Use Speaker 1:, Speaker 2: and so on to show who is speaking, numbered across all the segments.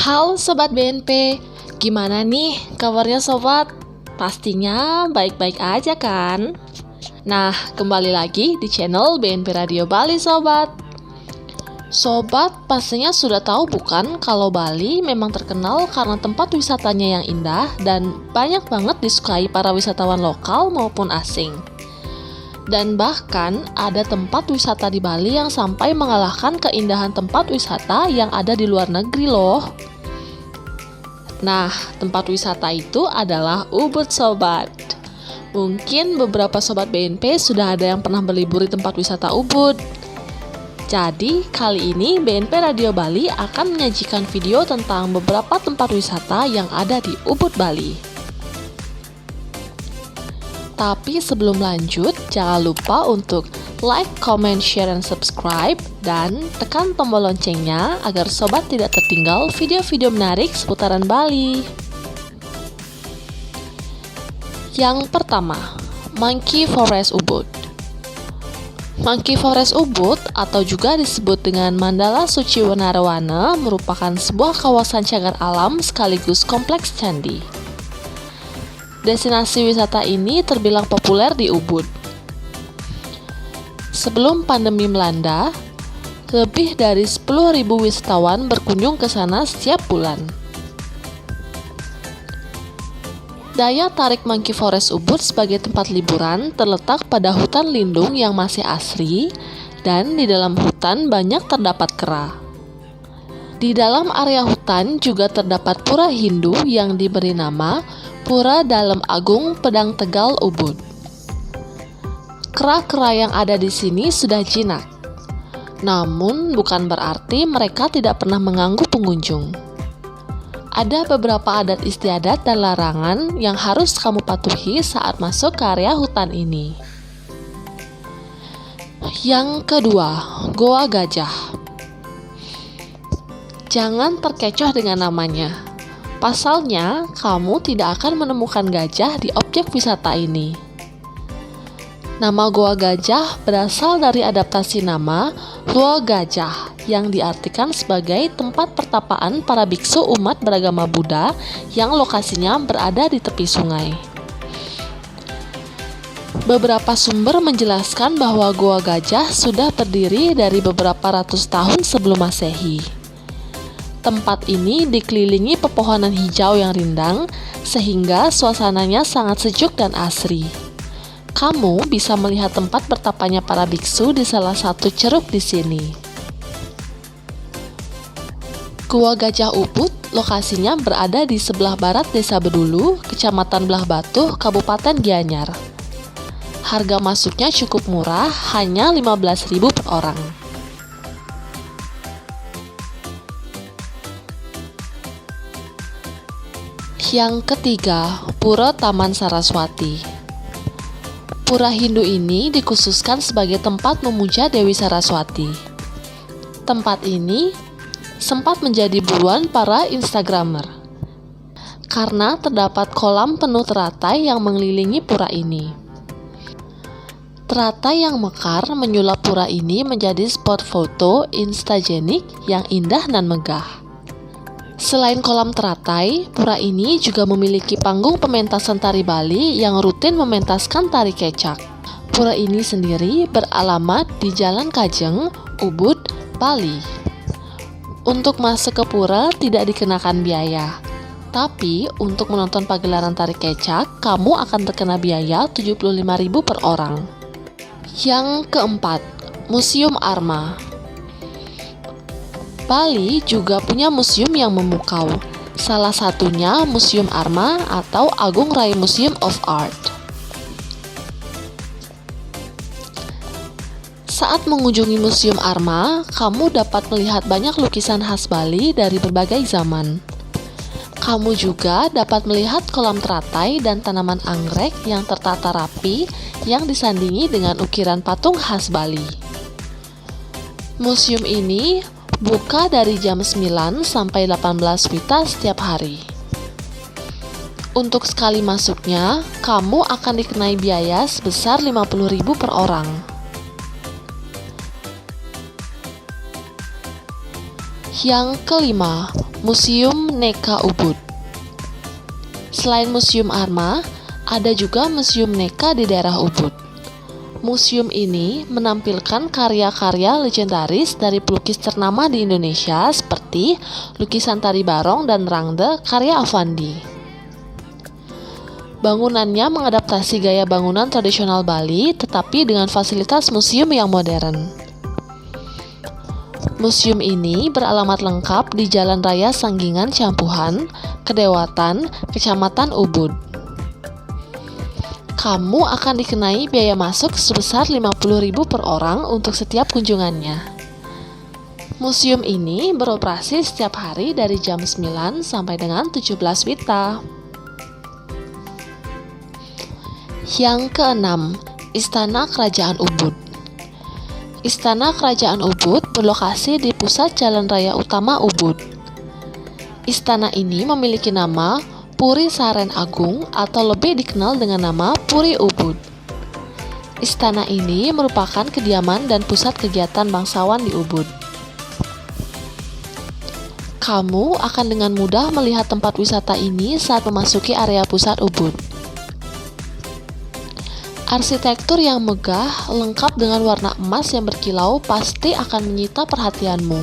Speaker 1: Halo Sobat BNP, gimana nih kabarnya Sobat? Pastinya baik-baik aja kan? Nah, kembali lagi di channel BNP Radio Bali Sobat. Sobat pastinya sudah tahu bukan kalau Bali memang terkenal karena tempat wisatanya yang indah dan banyak banget disukai para wisatawan lokal maupun asing. Dan bahkan ada tempat wisata di Bali yang sampai mengalahkan keindahan tempat wisata yang ada di luar negeri loh. Nah, tempat wisata itu adalah Ubud Sobat. Mungkin beberapa Sobat BNP sudah ada yang pernah berlibur di tempat wisata Ubud. Jadi, kali ini BNP Radio Bali akan menyajikan video tentang beberapa tempat wisata yang ada di Ubud, Bali. Tapi sebelum lanjut, jangan lupa untuk like, comment, share, dan subscribe, dan tekan tombol loncengnya agar Sobat tidak tertinggal video-video menarik seputaran Bali. Yang pertama, Monkey Forest Ubud. Monkey Forest Ubud atau juga disebut dengan Mandala Suci Wanarawana merupakan sebuah kawasan cagar alam sekaligus kompleks candi. Destinasi wisata ini terbilang populer di Ubud. Sebelum pandemi melanda, lebih dari 10.000 wisatawan berkunjung ke sana setiap bulan. Daya tarik Monkey Forest Ubud sebagai tempat liburan terletak pada hutan lindung yang masih asri dan di dalam hutan banyak terdapat kera. Di dalam area hutan juga terdapat pura Hindu yang diberi nama Pura Dalem Agung Pedang Tegal Ubud. Kera-kera yang ada di sini sudah jinak. Namun bukan berarti mereka tidak pernah mengganggu pengunjung. Ada beberapa adat istiadat dan larangan yang harus kamu patuhi saat masuk ke area hutan ini. Yang kedua, Goa Gajah. Jangan terkecoh dengan namanya. Pasalnya, kamu tidak akan menemukan gajah di objek wisata ini. Nama Goa Gajah berasal dari adaptasi nama Luo Gajah yang diartikan sebagai tempat pertapaan para biksu umat beragama Buddha yang lokasinya berada di tepi sungai. Beberapa sumber menjelaskan bahwa Goa Gajah sudah berdiri dari beberapa ratus tahun sebelum Masehi. Tempat ini dikelilingi pepohonan hijau yang rindang, sehingga suasananya sangat sejuk dan asri. Kamu bisa melihat tempat bertapanya para biksu di salah satu ceruk di sini. Gua Gajah Ubud lokasinya berada di sebelah barat Desa Bedulu, Kecamatan Belah Batu, Kabupaten Gianyar. Harga masuknya cukup murah, hanya 15.000 per orang. Yang ketiga, Pura Taman Saraswati. Pura Hindu ini dikhususkan sebagai tempat memuja Dewi Saraswati. Tempat ini sempat menjadi buruan para Instagramer karena terdapat kolam penuh teratai yang mengelilingi pura ini. Teratai yang mekar menyulap pura ini menjadi spot foto instagenik yang indah dan megah. Selain kolam teratai, pura ini juga memiliki panggung pementasan tari Bali yang rutin mementaskan tari kecak. Pura ini sendiri beralamat di Jalan Kajeng, Ubud, Bali. Untuk masuk ke pura tidak dikenakan biaya. Tapi untuk menonton pagelaran tari kecak, kamu akan terkena biaya 75.000 per orang. Yang keempat, Museum Arma. Bali juga punya museum yang memukau, salah satunya Museum Arma atau Agung Rai Museum of Art. Saat mengunjungi Museum Arma, kamu dapat melihat banyak lukisan khas Bali dari berbagai zaman. Kamu juga dapat melihat kolam teratai dan tanaman anggrek yang tertata rapi yang disandingi dengan ukiran patung khas Bali. Museum ini buka dari jam 9 sampai 18 WITA setiap hari. Untuk sekali masuknya, kamu akan dikenai biaya sebesar 50.000 per orang. Yang kelima, Museum Neka Ubud. Selain Museum Arma, ada juga Museum Neka di daerah Ubud. Museum ini menampilkan karya-karya legendaris dari pelukis ternama di Indonesia seperti lukisan Tari Barong dan Rangde karya Avandi. Bangunannya mengadaptasi gaya bangunan tradisional Bali tetapi dengan fasilitas museum yang modern. Museum ini beralamat lengkap di Jalan Raya Sanggingan Campuhan, Kedewatan, Kecamatan Ubud. Kamu akan dikenai biaya masuk sebesar 50.000 per orang untuk setiap kunjungannya. Museum ini beroperasi setiap hari dari jam 9 sampai dengan 17 WITA. Yang keenam, Istana Kerajaan Ubud. Istana Kerajaan Ubud berlokasi di pusat Jalan Raya Utama Ubud. Istana ini memiliki nama Puri Saren Agung atau lebih dikenal dengan nama Puri Ubud. Istana ini merupakan kediaman dan pusat kegiatan bangsawan di Ubud. Kamu akan dengan mudah melihat tempat wisata ini saat memasuki area pusat Ubud. Arsitektur yang megah, lengkap dengan warna emas yang berkilau pasti akan menyita perhatianmu.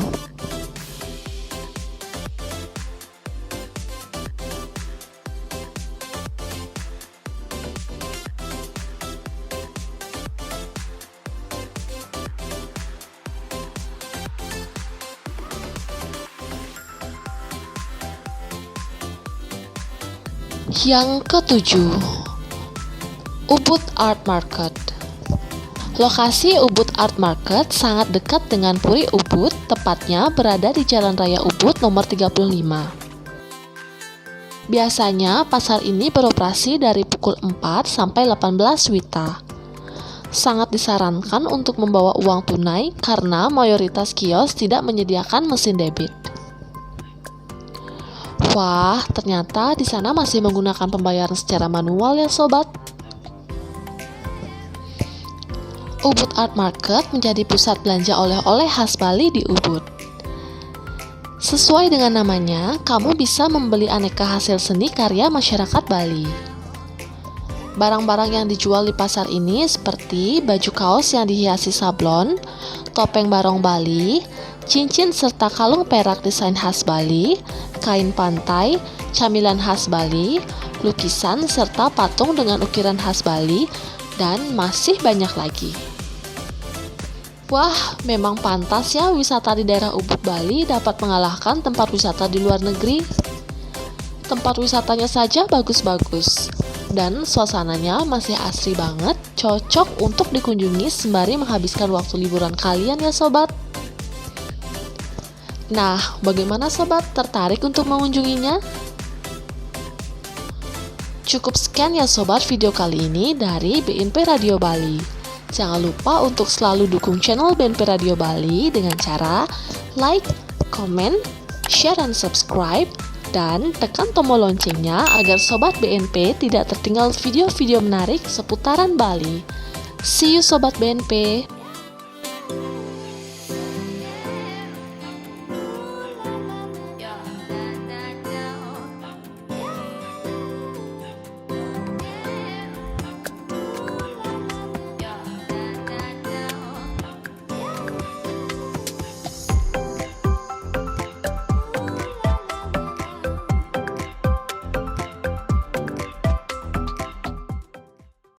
Speaker 1: Yang ketujuh, Ubud Art Market. Lokasi Ubud Art Market sangat dekat dengan Puri Ubud, tepatnya berada di Jalan Raya Ubud nomor 35. Biasanya pasar ini beroperasi dari pukul 4 sampai 18 WITA. Sangat disarankan untuk membawa uang tunai karena mayoritas kios tidak menyediakan mesin debit. Wah, ternyata di sana masih menggunakan pembayaran secara manual ya sobat. Ubud Art Market menjadi pusat belanja oleh-oleh khas Bali di Ubud. Sesuai dengan namanya, kamu bisa membeli aneka hasil seni karya masyarakat Bali. Barang-barang yang dijual di pasar ini seperti baju kaos yang dihiasi sablon, topeng barong Bali, cincin serta kalung perak desain khas Bali, kain pantai, camilan khas Bali, lukisan serta patung dengan ukiran khas Bali, dan masih banyak lagi. Wah, memang pantas ya wisata di daerah Ubud Bali dapat mengalahkan tempat wisata di luar negeri. Tempat wisatanya saja bagus-bagus, dan suasananya masih asri banget, cocok untuk dikunjungi sembari menghabiskan waktu liburan kalian ya sobat. Nah, bagaimana sobat, tertarik untuk mengunjunginya? Cukup sekian ya sobat video kali ini dari BNP Radio Bali. Jangan lupa untuk selalu dukung channel BNP Radio Bali dengan cara like, comment, share, dan subscribe, dan tekan tombol loncengnya agar sobat BNP tidak tertinggal video-video menarik seputaran Bali. See you sobat BNP.